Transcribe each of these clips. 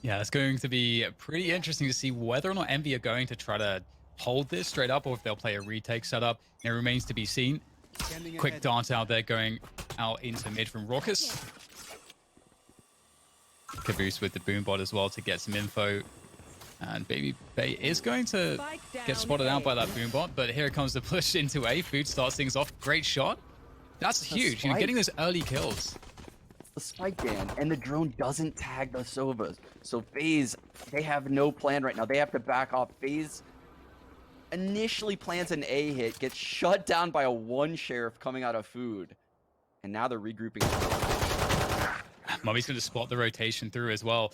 Yeah, it's going to be pretty interesting to see whether or not Envy are going to try to hold this straight up or if they'll play a retake setup. It remains to be seen. Quick dart out there going out into mid from Raucus. Caboose with the boombot as well to get some info. And Baby Bay is going to get spotted out by that boombot, but here comes the push into A. Food starts things off. Great shot. That's huge. You're getting those early kills. The spike ban, and the drone doesn't tag the Sovas. So FaZe, they have no plan right now. They have to back off. FaZe initially plans an A hit, gets shut down by a one sheriff coming out of Food. And now they're regrouping. Mummy's going to spot the rotation through as well.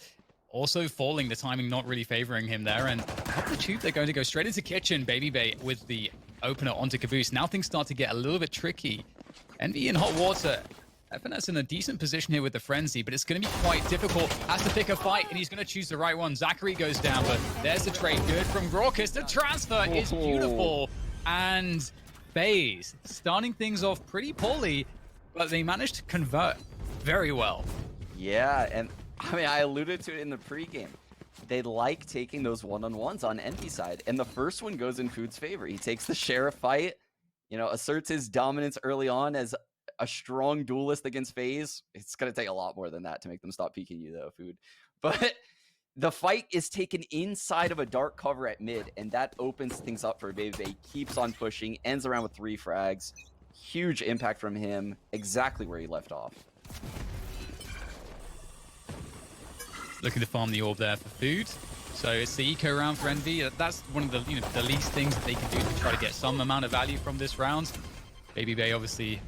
Also falling, the timing not really favoring him there. And up the tube, they're going to go straight into kitchen. Baby Bay with the opener onto Caboose. Now things start to get a little bit tricky. Envy in hot water. FNS in a decent position here with the frenzy, but it's going to be quite difficult. Has to pick a fight, and he's going to choose the right one. Zachary goes down, but there's the trade. Good from Raucus. The transfer is beautiful. And FaZe starting things off pretty poorly, but they managed to convert very well. Yeah, and I mean, I alluded to it in the pregame. They like taking those one-on-ones on Envy side, and the first one goes in Food's favor. He takes the sheriff fight, you know, asserts his dominance early on as a strong duelist against FaZe. It's going to take a lot more than that to make them stop peeking you, though, Food. But the fight is taken inside of a dark cover at mid, and that opens things up for Baby Bay. Keeps on pushing, ends around with 3 frags. Huge impact from him, exactly where he left off. Looking to farm the orb there for Food. So it's the eco round for Envy. That's one of the the least things that they can do to try to get some amount of value from this round. Baby Bay obviously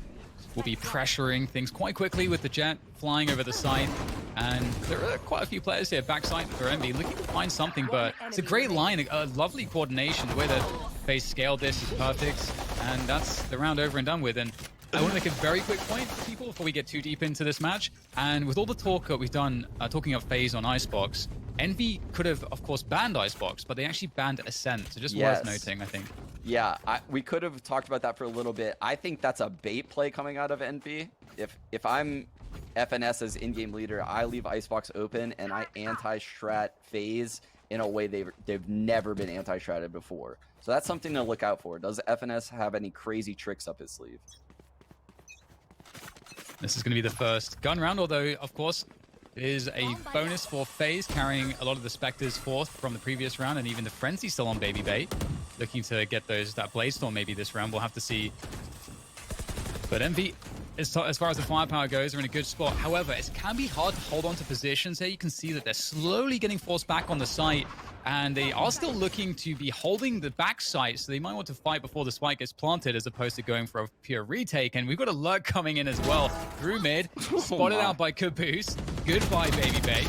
will be pressuring things quite quickly with the jet flying over the side. And there are quite a few players here backside for Envy looking to find something, but it's a great line, a lovely coordination. The way that FaZe scaled this is perfect, and that's the round over and done with. And I want to make a very quick point, people, before we get too deep into this match. And with all the talk that we've done, talking of FaZe on Icebox, Envy could have, of course, banned Icebox, but they actually banned Ascent. So just worth noting, I think. Yeah, we could have talked about that for a little bit. I think that's a bait play coming out of Envy. If I'm FNS as in-game leader, I leave Icebox open and I anti-strat FaZe in a way they've never been anti-stratted before. So that's something to look out for. Does FNS have any crazy tricks up his sleeve? This is going to be the first gun round, although, of course, it is a bonus for FaZe, carrying a lot of the Spectres forth from the previous round, and even the Frenzy still on Baby Bay. Looking to get that Bladestorm maybe this round. We'll have to see. But Envy, as far as the firepower goes, are in a good spot. However, it can be hard to hold on to positions here. You can see that they're slowly getting forced back on the site, and they are still looking to be holding the back site, so they might want to fight before the spike gets planted as opposed to going for a pure retake. And we've got a lurk coming in as well through mid, spotted out by Caboose. Goodbye, Baby Bay.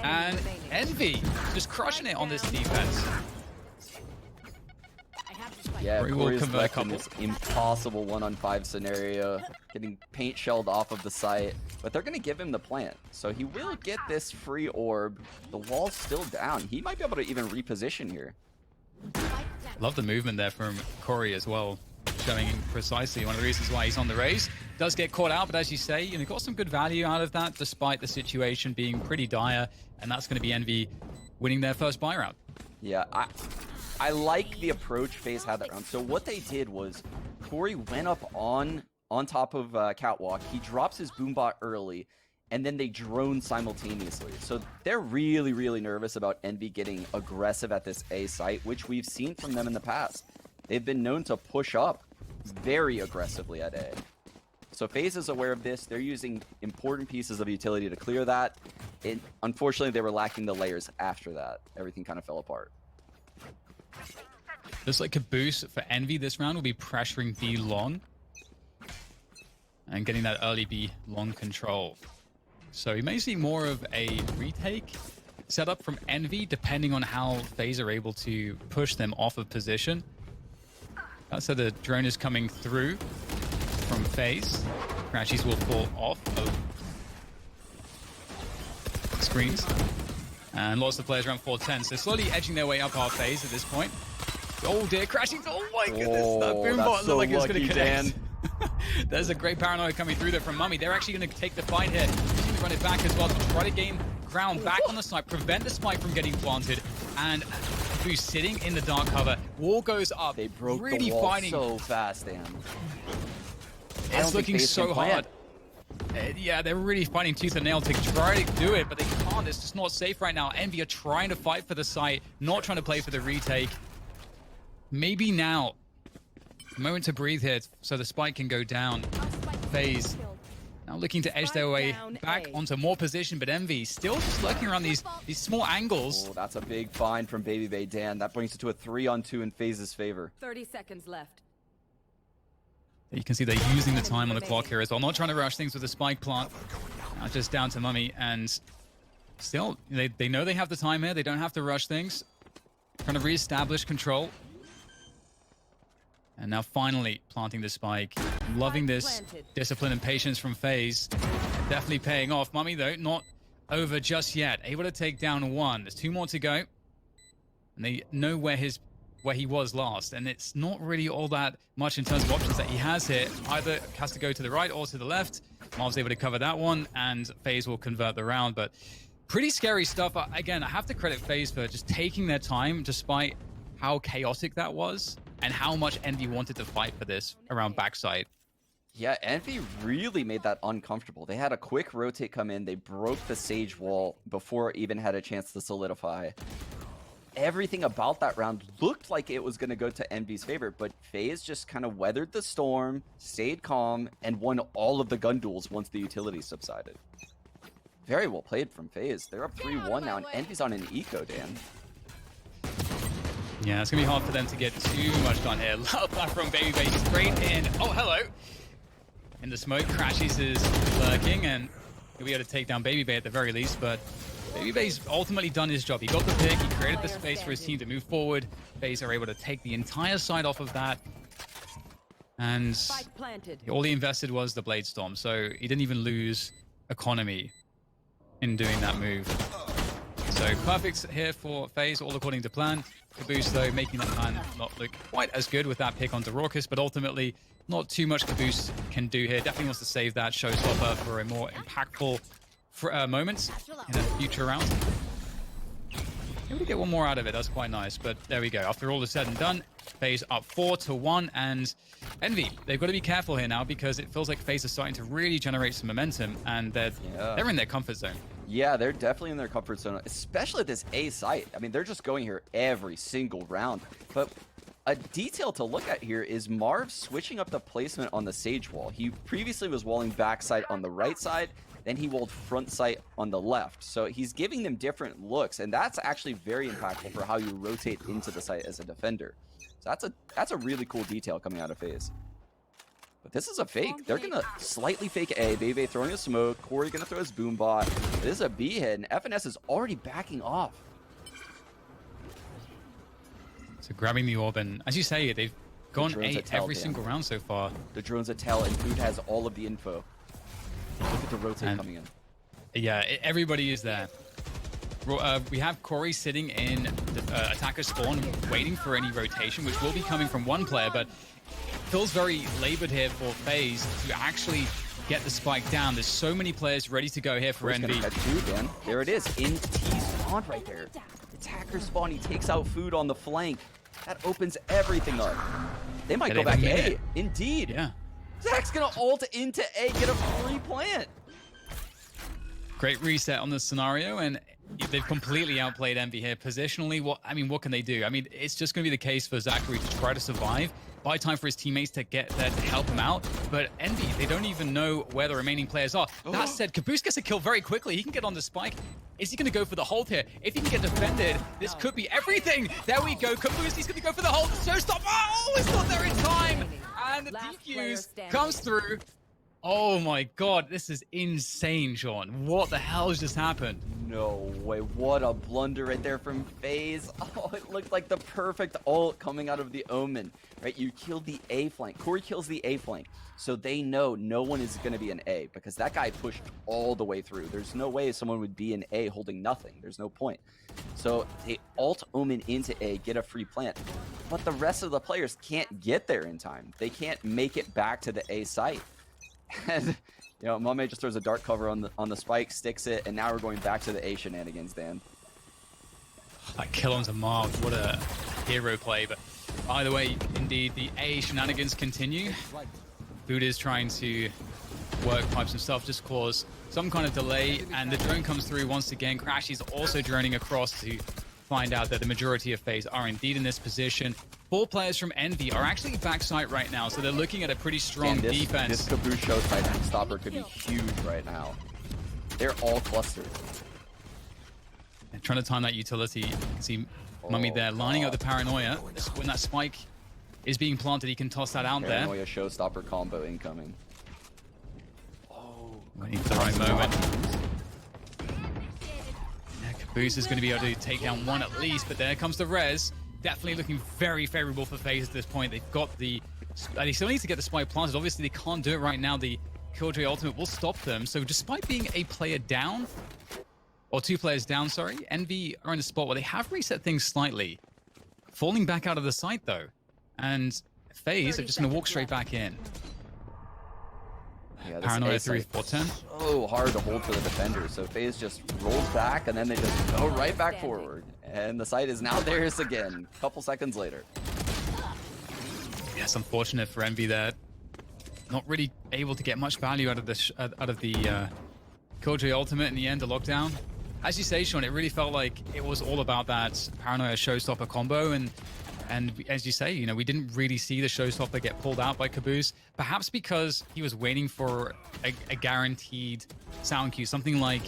And Envy just crushing it on this defense. Yeah, Corey's left in this impossible 1-on-5 scenario, getting paint shelled off of the site, but they're going to give him the plant. So he will get this free orb. The wall's still down. He might be able to even reposition here. Love the movement there from Corey as well, showing precisely one of the reasons why he's on the race. Does get caught out, but as you say, got some good value out of that, despite the situation being pretty dire, and that's going to be Envy winning their first buy round. Yeah, I like the approach FaZe had that round. So what they did was Corey went up on top of Catwalk. He drops his boombot early, and then they drone simultaneously. So they're really, really nervous about Envy getting aggressive at this A site, which we've seen from them in the past. They've been known to push up very aggressively at A. So FaZe is aware of this. They're using important pieces of utility to clear that. Unfortunately, they were lacking the layers after that. Everything kind of fell apart. Looks like Caboose for Envy this round will be pressuring B long and getting that early B long control. So we may see more of a retake setup from Envy, depending on how FaZe are able to push them off of position. That's how the drone is coming through from FaZe. Crashies will fall off of screens. And lots of players around 410, so slowly edging their way up our FaZe at this point. Oh dear, crashing! Oh my goodness, that boombot looked like it was going to connect. There's a great paranoia coming through there from Mummy. They're actually going to take the fight here. run it back as well to try to gain ground back on the site, prevent the spike from getting planted, and who's sitting in the dark cover. Wall goes up. They broke really the wall fighting. so fast, Dan. It's looking so hard. Yeah, they're really fighting tooth and nail to try to do it, but they can't. It's just not safe right now. Envy are trying to fight for the site, not trying to play for the retake. Maybe now. Moment to breathe here so the spike can go down. FaZe now looking to edge their way back onto more position, but Envy still just lurking around these small angles. Oh, that's a big find from Baby Bay, Dan. That brings it to a 3-on-2 in FaZe's favor. 30 seconds left. You can see they're using the time on the clock here as well. Not trying to rush things with the spike plant. Now just down to Mummy, and still, they know they have the time here. They don't have to rush things. Trying to reestablish control. And now finally planting the spike. Loving this discipline and patience from FaZe. Definitely paying off. Mummy, though, not over just yet. Able to take down one. There's 2 more to go. And they know where he was last. And it's not really all that much in terms of options that he has here. Either has to go to the right or to the left. Marv's able to cover that one, and FaZe will convert the round. But pretty scary stuff. Again, I have to credit FaZe for just taking their time despite how chaotic that was and how much Envy wanted to fight for this around backside. Yeah, Envy really made that uncomfortable. They had a quick rotate come in. They broke the Sage wall before it even had a chance to solidify. Everything about that round looked like it was going to go to Envy's favor, but FaZe just kind of weathered the storm, stayed calm, and won all of the gun duels once the utility subsided. Very well played from FaZe. They're up 3-1 now, and Envy's on an eco, Dan. Yeah, it's going to be hard for them to get too much done here. Love that from Baby Bay straight in. Oh, hello. In the smoke, Crashies is lurking, and he'll be able to take down Baby Bay at the very least, but Baby Bay's ultimately done his job. He got the pick, he created the space for his team to move forward. FaZe are able to take the entire side off of that. And all he invested was the Blade Storm, so he didn't even lose economy in doing that move. So perfect here for FaZe, all according to plan. Caboose, though, making that plan not look quite as good with that pick onto Raucus, but ultimately not too much Caboose can do here. Definitely wants to save that showstopper for a more impactful moment in a future round. Maybe we get one more out of it. That's quite nice, but there we go. After all is said and done, FaZe up 4-1, and Envy, they've got to be careful here now because it feels like FaZe is starting to really generate some momentum, and they're in their comfort zone. Yeah, they're definitely in their comfort zone, especially at this A site. I mean, they're just going here every single round. But a detail to look at here is Marv switching up the placement on the Sage wall. He previously was walling backside on the right side, then he walled front sight on the left. So he's giving them different looks, and that's actually very impactful for how you rotate into the site as a defender. So that's a really cool detail coming out of FaZe. But this is a fake. They're going to slightly fake A. Bebe throwing a smoke. Corey going to throw his boom bot. This is a B hit, and FNS is already backing off. So grabbing the orb, and as you say, they've gone A every single round so far. The drone's a tell, and Food has all of the info. Look at the rotate coming in. Yeah, everybody is there. We have Corey sitting in the attacker spawn, waiting for any rotation, which will be coming from one player, but feels very labored here for FaZe to actually get the spike down. There's so many players ready to go here for Envy. There it is, in T spawn right there. Attacker spawn, he takes out Food on the flank. That opens everything up. They might go back A. Indeed. Yeah. Zach's gonna ult into A, get a free plant. Great reset on the scenario, and they've completely outplayed Envy here. Positionally, what can they do? I mean, it's just going to be the case for Zachary to try to survive, buy time for his teammates to get there to help him out. But Envy, they don't even know where the remaining players are. That said, Caboose gets a kill very quickly. He can get on the spike. Is he going to go for the hold here? If he can get defended, this could be everything. There we go. Caboose, he's going to go for the hold. Showstop. Oh, it's not there in time. And the defuse comes through. Oh my god, this is insane, Sean. What the hell has just happened? No way, what a blunder right there from FaZe. Oh, it looked like the perfect ult coming out of the Omen, right? You killed the A flank. Corey kills the A flank. So they know no one is going to be an A because that guy pushed all the way through. There's no way someone would be an A holding nothing. There's no point. So they ult Omen into A, get a free plant. But the rest of the players can't get there in time. They can't make it back to the A site. And You know, Mame just throws a dark cover on the spike, sticks it, and now we're going back to the A shenanigans, Dan. That kill onto Marv, what a hero play. But either way, indeed, the A shenanigans continue. Food is trying to work pipes and stuff, just cause some kind of delay, and the drone comes through once again. Crash is also droning across to find out that the majority of FaZe are indeed in this position. 4 players from Envy are actually backside right now, so they're looking at a pretty strong defense. This Caboose Showtime stopper could be huge right now. They're all clustered. They're trying to time that utility. You can see Mummy there lining up the Paranoia. When that spike is being planted, he can toss that out there. Paranoia Showstopper combo incoming. Waiting for the right moment. Yeah, Caboose is going to be able to take down one at least, but there comes the res. Definitely looking very favorable for FaZe at this point. They've got the... They still need to get the spike planted. Obviously, they can't do it right now. The Killjoy ultimate will stop them. So despite being a player down, or 2 players down, sorry, Envy are in a spot where they have reset things slightly. Falling back out of the site, though. And FaZe are just going to walk straight back in. Yeah, Paranoia 3-4-10. So hard to hold for the defenders. So FaZe just rolls back, and then they just go right back forward. And the site is now theirs again, a couple seconds later. Yes, unfortunate for Envy there. Not really able to get much value out of the Killjoy ultimate in the end, the lockdown. As you say, Sean, it really felt like it was all about that Paranoia Showstopper combo, and as you say, you know, we didn't really see the Showstopper get pulled out by Caboose, perhaps because he was waiting for a guaranteed sound cue, something like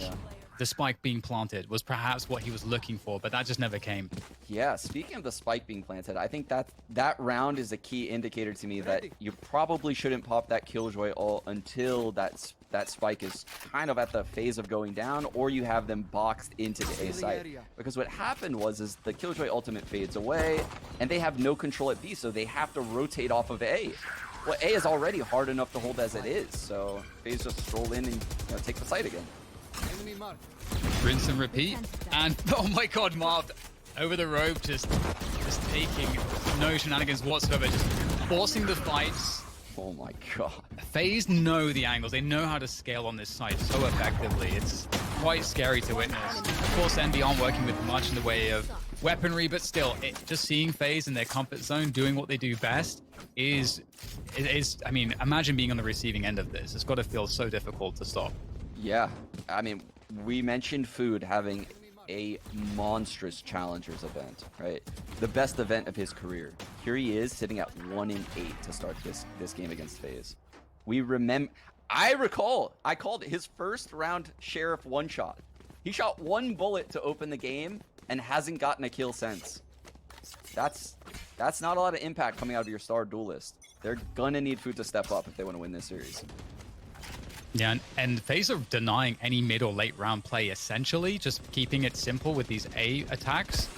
the spike being planted was perhaps what he was looking for, but that just never came. Yeah, speaking of the spike being planted, I think that round is a key indicator to me that you probably shouldn't pop that Killjoy ult until that spike is kind of at the phase of going down, or you have them boxed into the A site. Because what happened was the Killjoy ultimate fades away, and they have no control at B, so they have to rotate off of A. Well, A is already hard enough to hold as it is, so FaZe just stroll in and take the site again. Rinse and repeat, and oh my god, Marv over the rope, just taking no shenanigans whatsoever, just forcing the fights. Oh my god. FaZe know the angles, they know how to scale on this site so effectively. It's quite scary to witness. Of course, Envy aren't working with much in the way of weaponry, but still, just seeing FaZe in their comfort zone doing what they do best is, I mean, imagine being on the receiving end of this. It's got to feel so difficult to stop. Yeah, I mean, we mentioned Food having a monstrous challengers event, right? The best event of his career. Here he is sitting at 1-8 to start this game against FaZe. I recall I called it his first round Sheriff one shot. He shot 1 bullet to open the game and hasn't gotten a kill since. That's not a lot of impact coming out of your star duelist. They're gonna need Food to step up if they want to win this series. Yeah, and FaZe are denying any mid or late round play, essentially, just keeping it simple with these A attacks,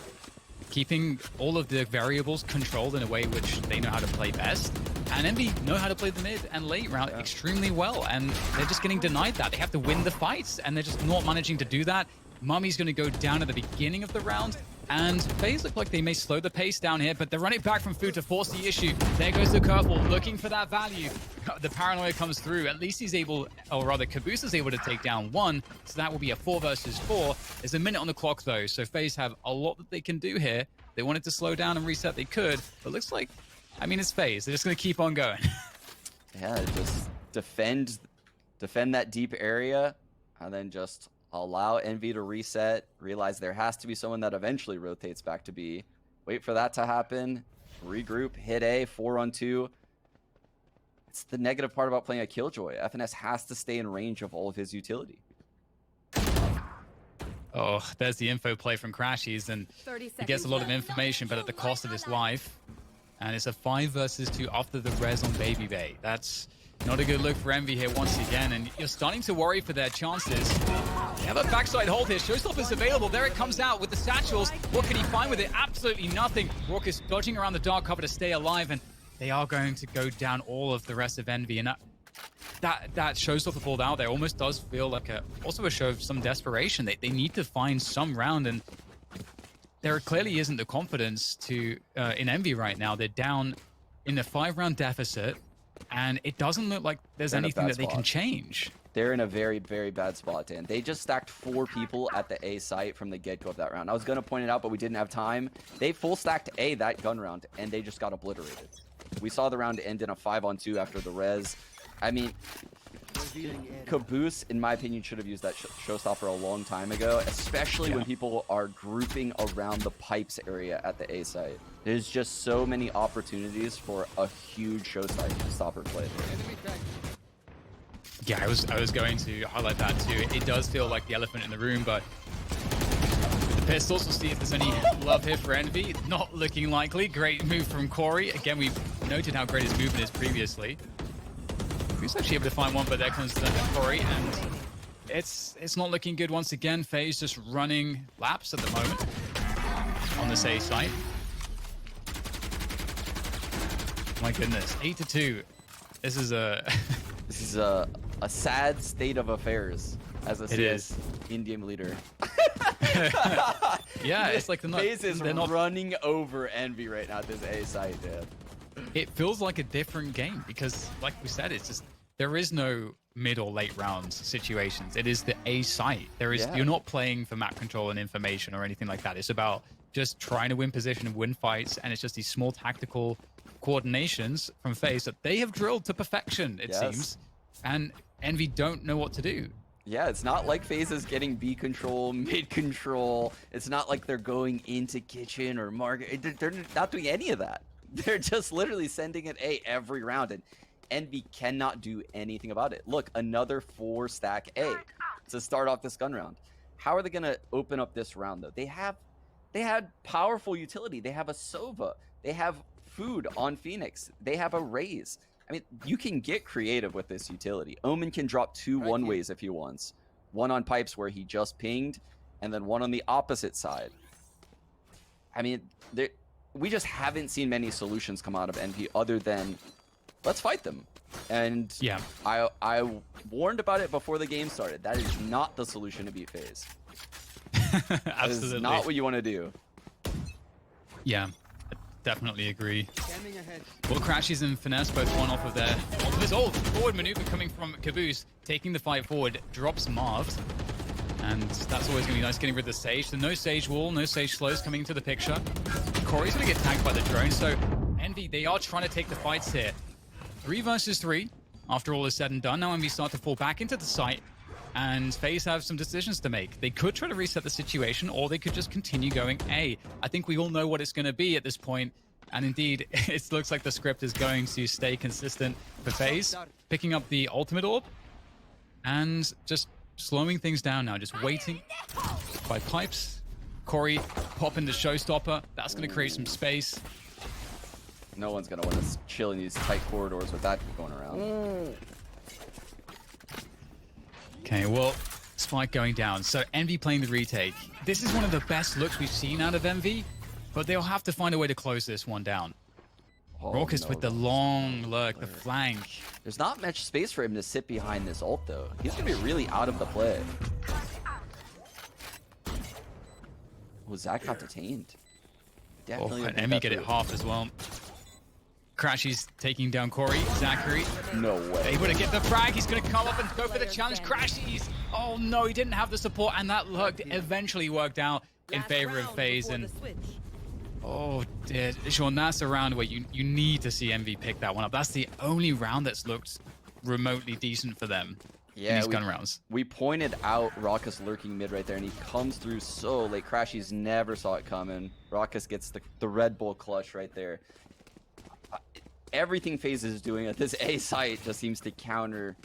keeping all of the variables controlled in a way which they know how to play best. And Envy know how to play the mid and late round extremely well, and they're just getting denied that. They have to win the fights, and they're just not managing to do that. Mummy's going to go down at the beginning of the round, and FaZe look like they may slow the pace down here, but they're running back from Food to force the issue. There goes the curveball, looking for that value. The Paranoia comes through. At least he's able, or rather Caboose is able to take down 1, so that will be a 4 versus 4. There's a minute on the clock, though, so FaZe have a lot that they can do here. They wanted to slow down and reset, they could, but looks like, I mean, it's FaZe. They're just going to keep on going. Yeah, just defend that deep area, and then just allow Envy to reset, realize there has to be someone that eventually rotates back to B, wait for that to happen, regroup, hit A, 4-on-2. It's the negative part about playing a Killjoy. FNS has to stay in range of all of his utility. Oh, there's the info play from Crashies, and he gets a lot of information, but at the cost of his life. And it's a 5 versus 2 after the res on Baby Bay. That's not a good look for Envy here once again, and you're starting to worry for their chances. They have a backside hold here. Showstopper's available. There it comes out with the satchels. What can he find with it? Absolutely nothing. Raucus dodging around the dark cover to stay alive, and they are going to go down all of the rest of Envy. And that Showstopper pulled out there almost does feel like also a show of some desperation. They need to find some round, and there clearly isn't the confidence to in Envy right now. They're down in the 5-round deficit, and it doesn't look like there's anything that they can change. They're in a very, very bad spot, Dan. They just stacked 4 people at the A site from the get-go of that round. I was going to point it out, but we didn't have time. They full stacked A that gun round, and they just got obliterated. We saw the round end in a 5-on-2 after the res. I mean, Caboose, in my opinion, should have used that showstopper a long time ago, especially when people are grouping around the pipes area at the A site. There's just so many opportunities for a huge showstopper play. Yeah, I was going to highlight that too. It does feel like the elephant in the room, but the pistols, we'll see if there's any love here for Envy. Not looking likely. Great move from Corey. Again, we've noted how great his movement is previously. He was actually able to find one, but there comes Corey, and it's not looking good once again. FaZe just running laps at the moment on this A site. My goodness, 8-2. This is a this is a sad state of affairs as a CS in-game leader. Yeah, it's like FaZe is running over Envy right now at this A site, dude. It feels like a different game because, like we said, it's just there is no mid or late rounds situations. It is the A site. You're not playing for map control and information or anything like that. It's about just trying to win position and win fights, and it's just these small tactical coordinations from FaZe that they have drilled to perfection, it seems, and Envy don't know what to do. Yeah, it's not like FaZe is getting B control, mid control. It's not like they're going into kitchen or market. They're not doing any of that. They're just literally sending it A every round, and Envy cannot do anything about it. Look, another 4-stack A to start off this gun round. How are they going to open up this round, though? They had powerful utility. They have a Sova. They have food on Phoenix. They have a Raze. I mean, you can get creative with this utility. Omen can drop 2 one-ways if he wants. One on pipes where he just pinged, and then one on the opposite side. I mean, we just haven't seen many solutions come out of NP other than let's fight them. And yeah, I warned about it before the game started. That is not the solution to beat FaZe. Absolutely. That is not what you want to do. Yeah, I definitely agree. Well, Crashes and Finesse both one off of their forward maneuver coming from Caboose, taking the fight forward, drops Marved. And that's always going to be nice, getting rid of the Sage. So no Sage wall, no Sage slows coming into the picture. Corey's going to get tagged by the drone. So Envy, they are trying to take the fights here. 3 versus 3, after all is said and done. Now Envy start to fall back into the site, and FaZe have some decisions to make. They could try to reset the situation, or they could just continue going A. I think we all know what it's going to be at this point, and indeed, it looks like the script is going to stay consistent for FaZe, picking up the ultimate orb, and just slowing things down now, just waiting by pipes. Corey popping the showstopper. That's going to create some space. No one's going to want to chill in these tight corridors with that going around. Okay, well, Spike going down. So Envy playing the retake. This is one of the best looks we've seen out of Envy, but they'll have to find a way to close this one down. Raucous with the long lurk, the flank. There's not much space for him to sit behind this ult, though. He's going to be really out of the play. Oh, Zach got detained. Definitely. And Envy get it half as well. Crashy's taking down Corey. Zachary. No way. Able to get the frag. He's going to come up and go for the challenge. Crashy's. Oh, no, he didn't have the support. And that lurk eventually worked out in favor of FaZe. And oh, dear. Sean, that's a round where you need to see Envy pick that one up. That's the only round that's looked remotely decent for them. Yeah, in these gun rounds. We pointed out Raucous lurking mid right there, and he comes through so late. Crashies never saw it coming. Raucous gets the Red Bull clutch right there. Everything FaZe is doing at this A site just seems to counter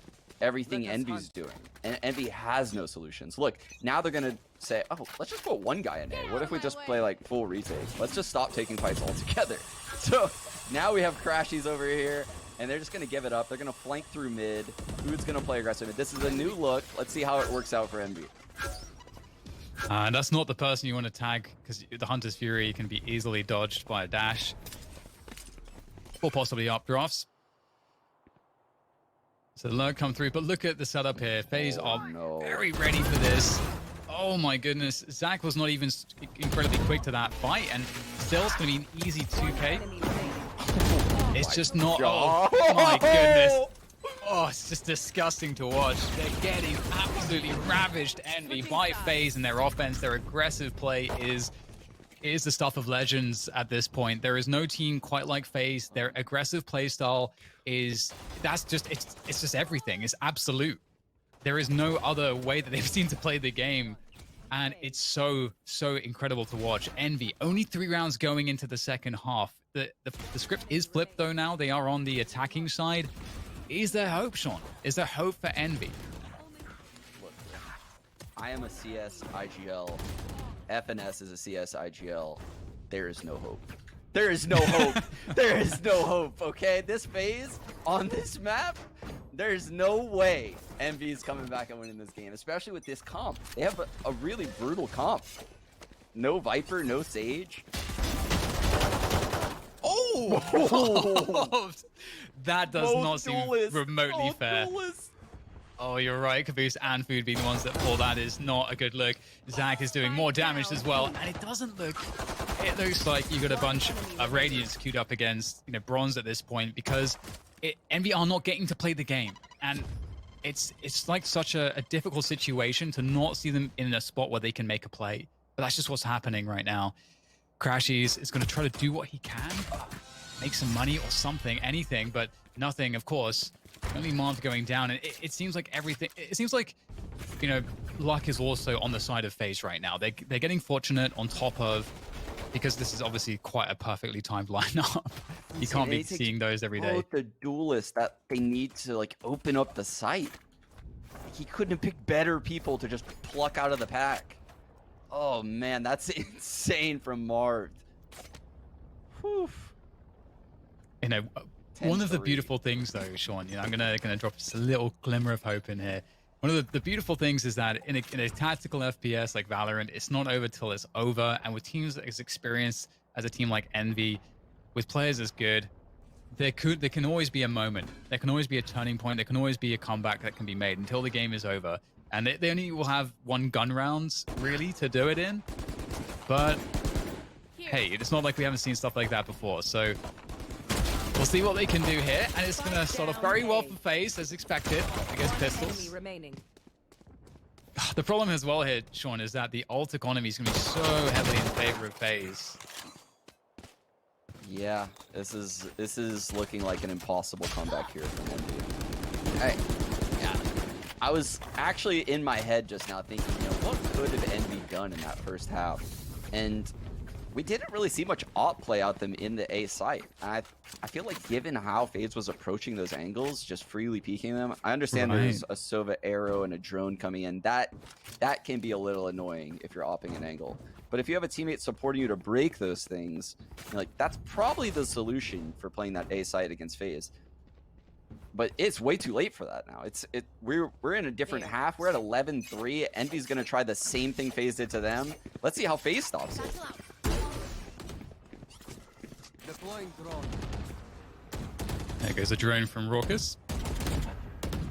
everything Envy's doing. And Envy has no solutions. Look, now they're going to say, oh, let's just put one guy in A. What if we just play like full retake? Let's just stop taking fights altogether. So now we have Crashies over here, and they're just going to give it up. They're going to flank through mid. Who's going to play aggressive mid? This is a new look. Let's see how it works out for Envy. That's not the person you want to tag, because the Hunter's Fury can be easily dodged by a dash. Or possibly updrafts. So the lurk come through, but look at the setup here. FaZe are very ready for this. Oh my goodness. Zach was not even incredibly quick to that fight, and still it's going to be an easy 2K. It's just not. Oh my goodness. Oh, it's just disgusting to watch. They're getting absolutely ravaged, Envy, by FaZe and their offense. Their aggressive play is the stuff of legends at this point. There is no team quite like FaZe. Their aggressive play style it's just everything. It's absolute. There is no other way that they've seen to play the game. And it's so incredible to watch. Envy, only 3 rounds going into the second half. The script is flipped though now. They are on the attacking side. Is there hope, Sean? Is there hope for Envy? Look, I am a CS IGL. FNS is a CS IGL. There is no hope. There is no hope. There is no hope, okay? This phase on this map, there's no way Envy is coming back and winning this game, especially with this comp. They have a really brutal comp. No Viper, no Sage. Oh! That does Both not seem duelists. remotely Both fair. duelists. Oh, you're right. Caboose and Food being the ones that pull. That is not a good look. Zach is doing more damage as well, and it doesn't look... It looks like you got a bunch of Radiants queued up against, Bronze at this point, because Envy are not getting to play the game, and it's like such a difficult situation to not see them in a spot where they can make a play. But that's just what's happening right now. Crashies is going to try to do what he can, make some money or something, anything, but nothing, of course. Only Marv going down, and it seems like everything... It seems like, luck is also on the side of FaZe right now. They're getting fortunate on top of... Because this is obviously quite a perfectly timed lineup. You can't be seeing those every day. Both the duelists that they need to, open up the site. He couldn't have picked better people to just pluck out of the pack. Oh, man, that's insane from Marv. Whew. One of the beautiful things, though, Sean, I'm gonna drop just a little glimmer of hope in here. One of the beautiful things is that in a tactical FPS like Valorant, it's not over till it's over. And with teams as experienced as a team like Envy, with players as good, there can always be a moment. There can always be a turning point. There can always be a comeback that can be made until the game is over. And they only will have 1 gun round, really, to do it in. But, hey, it's not like we haven't seen stuff like that before. So... we'll see what they can do here, and it's going to start off very well for FaZe, as expected, against Pistols. The problem as well here, Sean, is that the ult economy is going to be so heavily in favor of FaZe. Yeah, this is looking like an impossible comeback here from Envy. I was actually in my head just now thinking, what could have Envy done in that first half? And we didn't really see much op play out them in the A site. I feel like given how FaZe was approaching those angles, just freely peeking them, I understand there's a Sova arrow and a drone coming in. That can be a little annoying if you're opping an angle. But if you have a teammate supporting you to break those things, that's probably the solution for playing that A site against FaZe. But it's way too late for that now. We're in a different half. We're at 11-3. Envy's gonna try the same thing FaZe did to them. Let's see how FaZe stops it. There goes a drone from Raucus.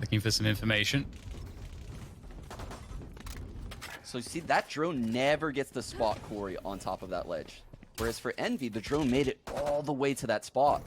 Looking for some information. So you see, that drone never gets to spot Corey on top of that ledge. Whereas for Envy, the drone made it all the way to that spot.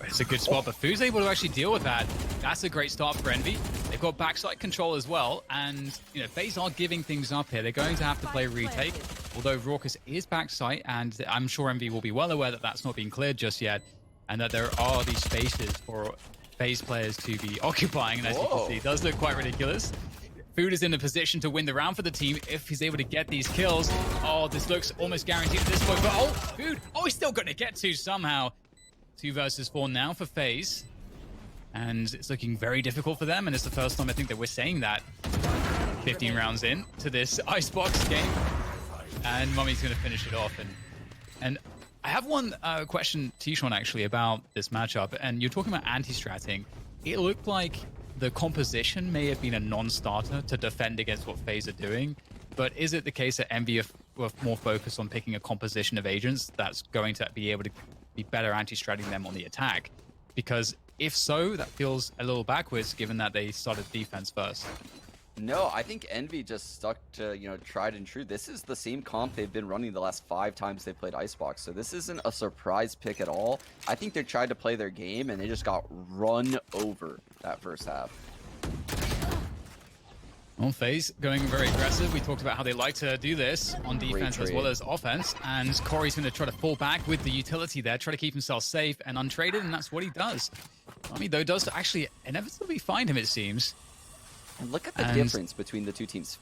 It's a good spot, but Fu's able to actually deal with that. That's a great start for Envy. They've got backside control as well, and FaZe are giving things up here. They're going to have to play retake, although Raucus is backside, and I'm sure Envy will be well aware that that's not being cleared just yet, and that there are these spaces for FaZe players to be occupying, and as you can see, it does look quite ridiculous. Food is in a position to win the round for the team if he's able to get these kills. Oh, this looks almost guaranteed at this point, but Food, he's still going to get to somehow. 2 versus 4 now for FaZe. And it's looking very difficult for them, and it's the first time I think that we're saying that 15 rounds in to this Icebox game. And Mummy's going to finish it off. And I have one question to you, Sean, actually, about this matchup. And you're talking about anti-stratting. It looked like the composition may have been a non-starter to defend against what FaZe are doing. But is it the case that Envy were more focused on picking a composition of agents that's going to be able to be better anti-stratting them on the attack? Because if so, that feels a little backwards given that they started defense first. No, I think Envy just stuck to, tried and true. This is the same comp they've been running the last 5 times they played Icebox. So this isn't a surprise pick at all. I think they tried to play their game and they just got run over that first half. On FaZe, going very aggressive. We talked about how they like to do this on defense as well as offense. And Corey's going to try to fall back with the utility there, try to keep himself safe and untraded, and that's what he does. Tommy, though, does actually inevitably find him, it seems. And look at the difference between the two teams.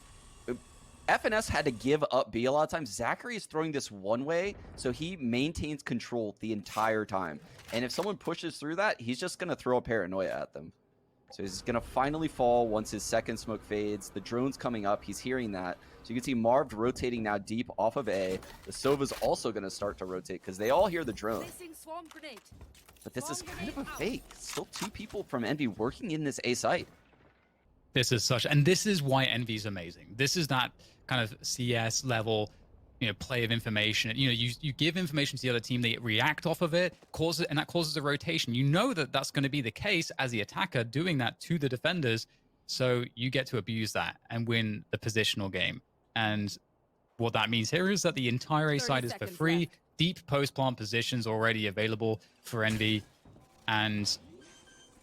FNS had to give up B a lot of times. Zachary is throwing this one way, so he maintains control the entire time. And if someone pushes through that, he's just going to throw a paranoia at them. So he's going to finally fall once his second smoke fades. The drone's coming up. He's hearing that. So you can see Marv rotating now deep off of A. The Sova's also going to start to rotate because they all hear the drone. But this is kind of a fake. Still 2 people from Envy working in this A site. This is such, and this is why Envy's amazing. This is that kind of CS level, play of information. You give information to the other team, they react off of it, and that causes a rotation. You know that that's going to be the case as the attacker doing that to the defenders, so you get to abuse that and win the positional game. And what that means here is that the entire A side is for free. Left. Deep post-plant positions already available for Envy, and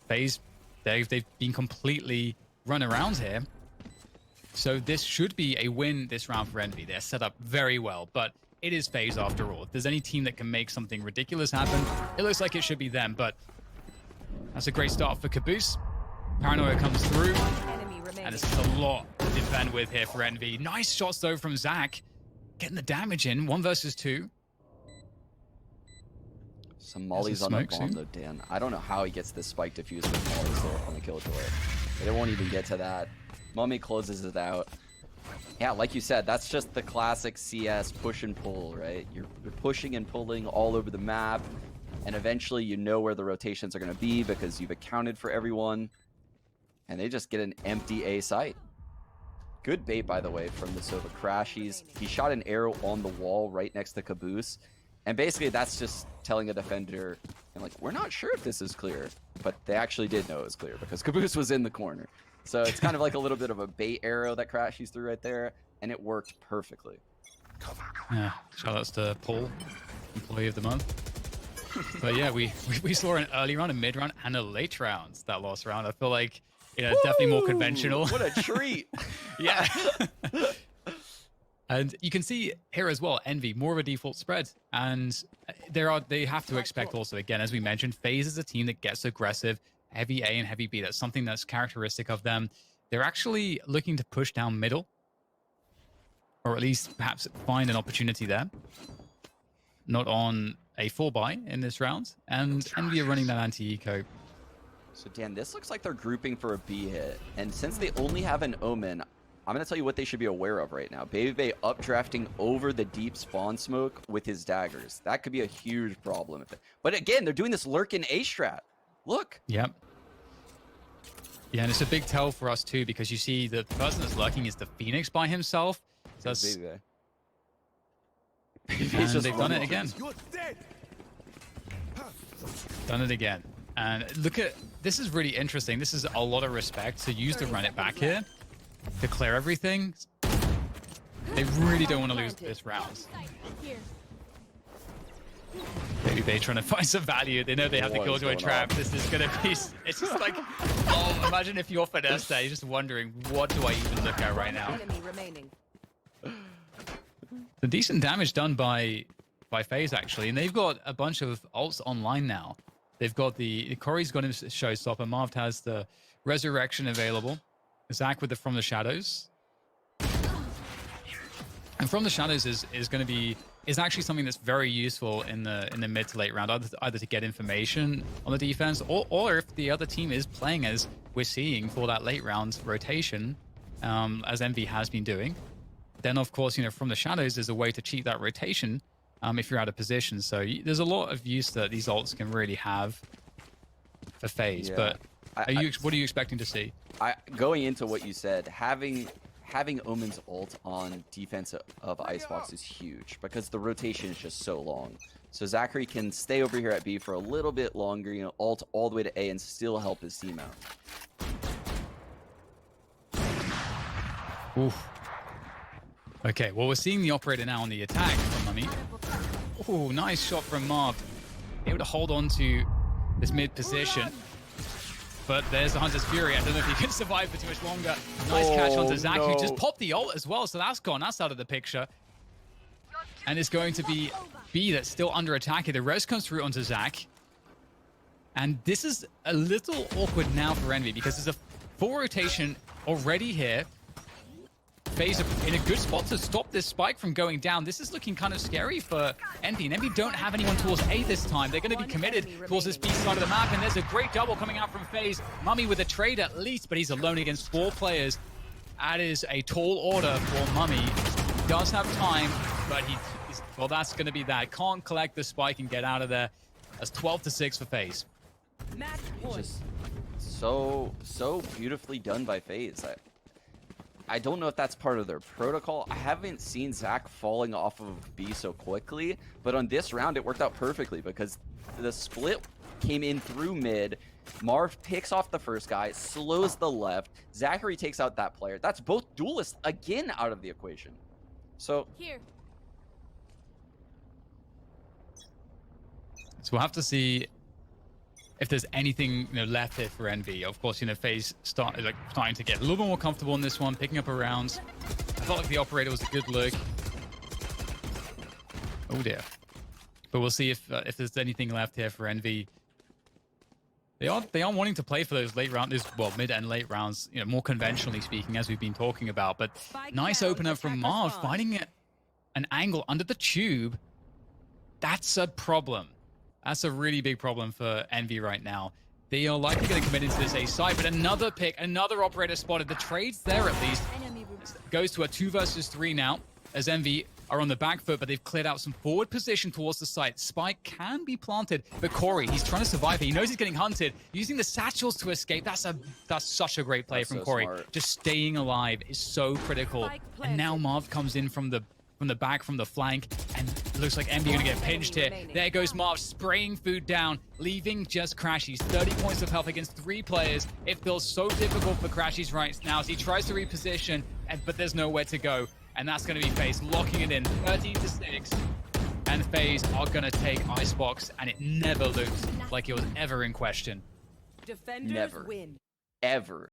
FaZe, they've been completely run around here. So this should be a win this round for Envy. They're set up very well, but it is FaZe after all. If there's any team that can make something ridiculous happen, it looks like it should be them, but that's a great start for Caboose. Paranoia comes through, and this is a lot to defend with here for Envy. Nice shots though from Zach, getting the damage in, 1 versus 2. Some mollies on the bomb though, Dan. I don't know how he gets this spike defused with mollies there on the killjoy. They won't even get to that. Mummy closes it out. Yeah, like you said, that's just the classic CS push and pull, right? You're pushing and pulling all over the map, and eventually you know where the rotations are going to be because you've accounted for everyone, and they just get an empty A site. Good bait, by the way, from the Sova Crash. He shot an arrow on the wall right next to Caboose, and basically that's just telling a defender, we're not sure if this is clear, but they actually did know it was clear because Caboose was in the corner. So it's kind of like a little bit of a bait arrow that Crashies threw right there, and it worked perfectly. Yeah, shoutouts to Paul, employee of the month. But yeah, we saw an early round, a mid round, and a late round that last round. I feel like definitely more conventional. What a treat! Yeah. And you can see here as well, Envy, more of a default spread. And they have to expect also, again, as we mentioned, FaZe is a team that gets aggressive, heavy A and heavy B. That's something that's characteristic of them. They're actually looking to push down middle, or at least perhaps find an opportunity there. Not on a 4-buy in this round. And Envy are running that anti-eco. So Dan, this looks like they're grouping for a B hit. And since they only have an Omen, I'm going to tell you what they should be aware of right now. Baby updrafting over the deep spawn smoke with his daggers. That could be a huge problem. But again, they're doing this lurkin A strat. Look. Yep. Yeah, and it's a big tell for us too, because you see the person that's lurking is the Phoenix by himself. So that's... And they've done it again. Done it again. And look at... This is really interesting. This is a lot of respect to use to run it back here. To clear everything. They really don't want to lose this round. Baby Bay trying to find some value. They know they have the killjoy trap. This is going to be... It's just like... Oh, imagine if you're finesse there. You're just wondering, what do I even look at right now? The decent damage done by FaZe, actually. And they've got a bunch of ults online now. They've got the Corey's got his showstopper. Marv has the resurrection available. Zach with the From the Shadows. And From the Shadows is going to be... is actually something that's very useful in the mid to late round, either to get information on the defense, or if the other team is playing as we're seeing for that late round rotation, as Envy has been doing. Then, of course, From the Shadows is a way to cheat that rotation if you're out of position. So there's a lot of use that these ults can really have for FaZe. Yeah. But what are you expecting to see? Going into what you said, having Omen's ult on defense of Icebox is huge because the rotation is just so long. So Zachary can stay over here at B for a little bit longer, ult all the way to A and still help his team out. Oof. Okay, well, we're seeing the operator now on the attack from Mummy. Oh, nice shot from Marv. Able to hold on to this mid position. But there's the Hunter's Fury. I don't know if he can survive for too much longer. Nice catch onto Zach, who just popped the ult as well. So that's gone. That's out of the picture. And it's going to be B that's still under attack. The res comes through onto Zach. And this is a little awkward now for Envy because there's a full rotation already here. FaZe in a good spot to stop this spike from going down. This is looking kind of scary for Envy. And Envy don't have anyone towards A this time. They're going to be committed towards this B side of the map. And there's a great double coming out from FaZe. Mummy with a trade at least, but he's alone against 4 players. That is a tall order for Mummy. He does have time, but well, that's going to be that. Can't collect the spike and get out of there. That's 12-6 for FaZe. Just so beautifully done by FaZe. I don't know if that's part of their protocol. I haven't seen Zach falling off of B so quickly, but on this round it worked out perfectly because the split came in through mid. Marv picks off the first guy, slows the left. Zachary takes out that player. That's both duelists again out of the equation. So here. So we'll have to see if there's anything left here for Envy. Of course, FaZe starting to get a little more comfortable in this one, picking up a rounds. I felt like the operator was a good look. Oh dear. But we'll see if there's anything left here for Envy. They are wanting to play for those late rounds, well, mid and late rounds, more conventionally speaking, as we've been talking about. But nice opener from Marv, finding an angle under the tube. That's a problem. That's a really big problem for Envy right now. They are likely going to commit into this A side, but another pick, another operator spotted. The trade's there at least. Goes to a 2 versus 3 now, as Envy are on the back foot, but they've cleared out some forward position towards the site. Spike can be planted, but Corey, he's trying to survive here. He knows he's getting hunted. Using the satchels to escape, that's such a great play from Corey. Smart. Just staying alive is so critical. And now Marv comes in from the back, from the flank, and it looks like Envy gonna get pinched here. There goes Marv, spraying food down, leaving just Crashies. 30 points of health against 3 players. It feels so difficult for Crashies right now as he tries to reposition, but there's nowhere to go. And that's gonna be FaZe locking it in, 13-6. And FaZe are gonna take Icebox, and it never looked like it was ever in question. Never. Ever.